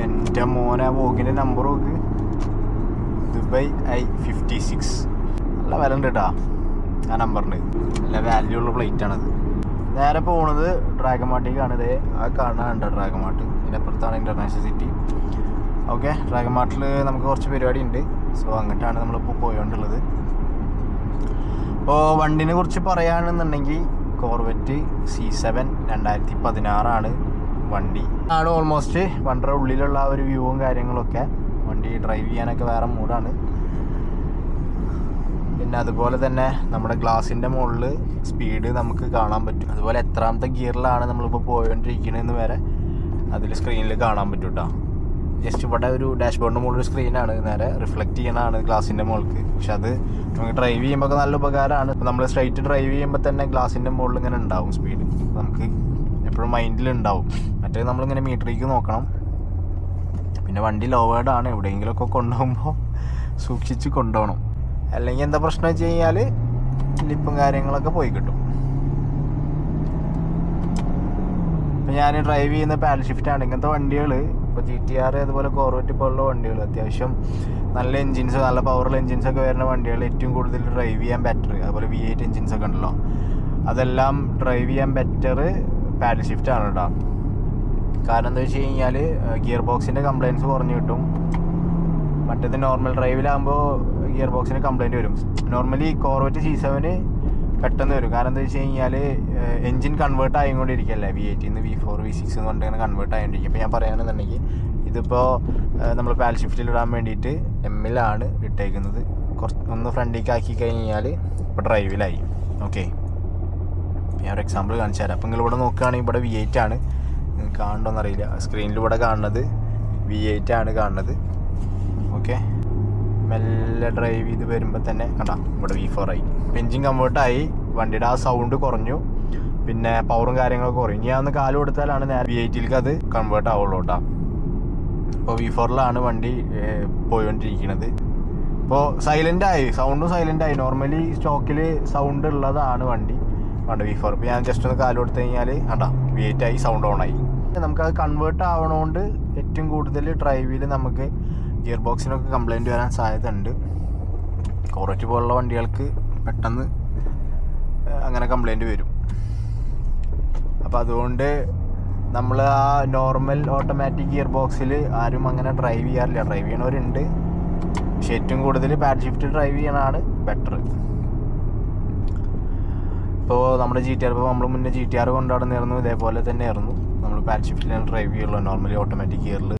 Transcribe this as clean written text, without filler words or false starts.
എൻ്റെ മോനെ വോഗിൻ്റെ നമ്പർ നോക്ക്, ദുബൈ I56. നല്ല വില ഉണ്ട് കേട്ടോ ആ നമ്പറിന്, നല്ല വാല്യൂ ഉള്ള പ്ലേറ്റാണത്. നേരെ പോകുന്നത് ഡ്രാഗൺ മാർട്ടിലേക്കാണ്. ഇതേ ആ കാണാനുണ്ട് ഡ്രാഗൺ മാർട്ട്, ഇതിൻ്റെ അപ്പുറത്താണ് ഇൻ്റർനാഷണൽ സിറ്റി. ഓക്കെ, ഡ്രാഗൺ മാർട്ടിൽ നമുക്ക് കുറച്ച് പരിപാടി ഉണ്ട്. സോ അങ്ങോട്ടാണ് നമ്മളിപ്പോൾ പോയോണ്ടുള്ളത്. ഇപ്പോൾ വണ്ടിനെ കുറിച്ച് പറയുകയാണെന്നുണ്ടെങ്കിൽ കോർവെറ്റ് C7 2016 വണ്ടി ആണ്. ഓൾമോസ്റ്റ് വണ്ടിയുടെ ഉള്ളിലുള്ള ഒരു വ്യൂവും കാര്യങ്ങളൊക്കെ, വണ്ടി ഡ്രൈവ് ചെയ്യാനൊക്കെ വേറെ മൂഡാണ്. പിന്നെ അതുപോലെ തന്നെ നമ്മുടെ ഗ്ലാസിൻ്റെ മുകളിൽ സ്പീഡ് നമുക്ക് കാണാൻ പറ്റും. അതുപോലെ എത്രാമത്തെ ഗിയറിലാണ് നമ്മളിപ്പോൾ പോയോണ്ടിരിക്കണമെന്ന് വരെ അതിൽ സ്ക്രീനിൽ കാണാൻ പറ്റും കേട്ടോ. ജസ്റ്റ് ഇവിടെ ഒരു ഡാഷ്ബോർഡിൻ്റെ മുകളിൽ സ്ക്രീനാണ്, നേരെ റിഫ്ലക്റ്റ് ചെയ്യണതാണ് ഗ്ലാസിൻ്റെ മുകൾക്ക്. പക്ഷെ അത് നമുക്ക് ഡ്രൈവ് ചെയ്യുമ്പോൾ നല്ല ഉപകാരമാണ്. നമ്മൾ സ്ട്രൈറ്റ് ഡ്രൈവ് ചെയ്യുമ്പോൾ തന്നെ ഗ്ലാസിൻ്റെ മുകളിൽ ഇങ്ങനെ ഉണ്ടാവും സ്പീഡ്, നമുക്ക് എപ്പോഴും മൈൻഡിലുണ്ടാവും. മറ്റേ നമ്മളിങ്ങനെ മീറ്ററിലേക്ക് നോക്കണം. പിന്നെ വണ്ടി ലോവേഡാണ്, എവിടെയെങ്കിലുമൊക്കെ കൊണ്ടുപോകുമ്പോൾ സൂക്ഷിച്ച് കൊണ്ടുപോകണം. അല്ലെങ്കിൽ എന്താ പ്രശ്നം വെച്ച് കഴിഞ്ഞാൽ ലിപ്പും കാര്യങ്ങളൊക്കെ പോയി കിട്ടും. ഇപ്പം ഞാൻ ഡ്രൈവ് ചെയ്യുന്ന പാഡൽ ഷിഫ്റ്റാണ്. ഇങ്ങനത്തെ വണ്ടികൾ ഇപ്പോൾ GTR അതുപോലെ കോർവെറ്റ് പോലുള്ള വണ്ടികൾ അത്യാവശ്യം നല്ല എൻജിൻസ്, നല്ല പവറുള്ള എൻജിൻസൊക്കെ വരുന്ന വണ്ടികൾ ഏറ്റവും കൂടുതൽ ഡ്രൈവ് ചെയ്യാൻ ബെറ്റർ. അതുപോലെ V8 എൻജിൻസൊക്കെ ഉണ്ടല്ലോ, അതെല്ലാം ഡ്രൈവ് ചെയ്യാൻ ബെറ്റർ പാഡൽ ഷിഫ്റ്റാണ് കേട്ടോ. കാരണം എന്താ വെച്ച് കഴിഞ്ഞാൽ ഗിയർ ബോക്സിൻ്റെ കംപ്ലയിൻസ് കുറഞ്ഞ് കിട്ടും. മറ്റേത് നോർമൽ ഡ്രൈവിലാകുമ്പോൾ ഗിയർ ബോക്സിന് കംപ്ലയിൻറ്റ് വരും. നോർമലി കോർവെറ്റ് C7 പെട്ടെന്ന് വരും. കാരണം എന്താ വെച്ച് കഴിഞ്ഞാൽ engine convert ആയിക്കൊണ്ടിരിക്കുകയല്ലേ, V8 V4 V6 എന്ന് പറഞ്ഞിട്ട് ഇങ്ങനെ കൺവേർട്ട് ആയിക്കൊണ്ടിരിക്കും. ഇപ്പോൾ ഞാൻ പറയുകയാണെന്നുണ്ടെങ്കിൽ ഇതിപ്പോൾ നമ്മൾ പാൽ ഷിഫ്റ്റിൽ ഇടാൻ വേണ്ടിയിട്ട് M-ലാണ് ഇട്ടേക്കുന്നത്. ഒന്ന് ഫ്രണ്ടിലേക്ക് ആക്കി കഴിഞ്ഞാൽ ഇപ്പോൾ ഡ്രൈവിലായി. ഓക്കെ, ഞാൻ ഒരു എക്സാമ്പിൾ കാണിച്ചു തരാം. അപ്പോൾ നിങ്ങളിവിടെ നോക്കുകയാണെങ്കിൽ ഇവിടെ V8 ആണ്, നിങ്ങൾക്ക് കാണണ്ടോന്നറിയില്ല, സ്ക്രീനിൽ ഇവിടെ കാണുന്നത് V8 ആണ് കാണുന്നത്. ഓക്കെ, മെല്ലെ ഡ്രൈവ് ചെയ്ത് വരുമ്പോൾ തന്നെ കണ്ടാ ഇവിടെ V4 ആയി. എൻജിൻ കംഫർട്ടായി, വണ്ടിയുടെ ആ സൗണ്ട് കുറഞ്ഞു, പിന്നെ പവറും കാര്യങ്ങളൊക്കെ കുറയും. ഞാൻ ഒന്ന് കാല് കൊടുത്താലാണ് നേരെ V8ലേക്ക് അത് കൺവേർട്ട് ആവുള്ളൂ കേട്ടോ. ഇപ്പോൾ V4ലാണ് വണ്ടി പോയിക്കൊണ്ടിരിക്കുന്നത്. ഇപ്പോൾ സൈലൻ്റായി, സൗണ്ടും സൈലൻ്റായി. നോർമലി സ്റ്റോക്കിൽ സൗണ്ട് ഉള്ളതാണ് വണ്ടി V4. ഇപ്പോൾ ഞാൻ ജസ്റ്റ് ഒന്ന് കാല് കൊടുത്തു കഴിഞ്ഞാൽ കണ്ടാ V8 ആയി, സൗണ്ട് ഓണായി. നമുക്കത് കൺവേർട്ട് ആവണോണ്ട് ഏറ്റവും കൂടുതൽ ഡ്രൈവിൽ നമുക്ക് ഗിയർ ബോക്സിനൊക്കെ കംപ്ലയിൻറ്റ് വരാൻ സാധ്യത ഉണ്ട്. കോർവെറ്റ് പോലുള്ള വണ്ടികൾക്ക് പെട്ടെന്ന് അങ്ങനെ കംപ്ലയിൻറ്റ് വരും. അപ്പോൾ അതുകൊണ്ട് നമ്മൾ ആ നോർമൽ ഓട്ടോമാറ്റിക് ഗിയർ ബോക്സിൽ ആരും അങ്ങനെ ഡ്രൈവ് ചെയ്യാറില്ല. ഡ്രൈവ് ചെയ്യണവരുണ്ട്, പക്ഷെ ഏറ്റവും കൂടുതൽ പാഡ് ഷിഫ്റ്റ് ഡ്രൈവ് ചെയ്യണതാണ് ബെറ്റർ. ഇപ്പോൾ നമ്മുടെ GTR, ഇപ്പോൾ നമ്മൾ മുന്നേ GTR കൊണ്ടു നടന്നിരുന്നു, ഇതേപോലെ തന്നെയായിരുന്നു. നമ്മൾ പാഡ് ഷിഫ്റ്റിലാണ് ഡ്രൈവ് ചെയ്യുള്ളൂ നോർമലി ഓട്ടോമാറ്റിക് ഗിയറിൽ.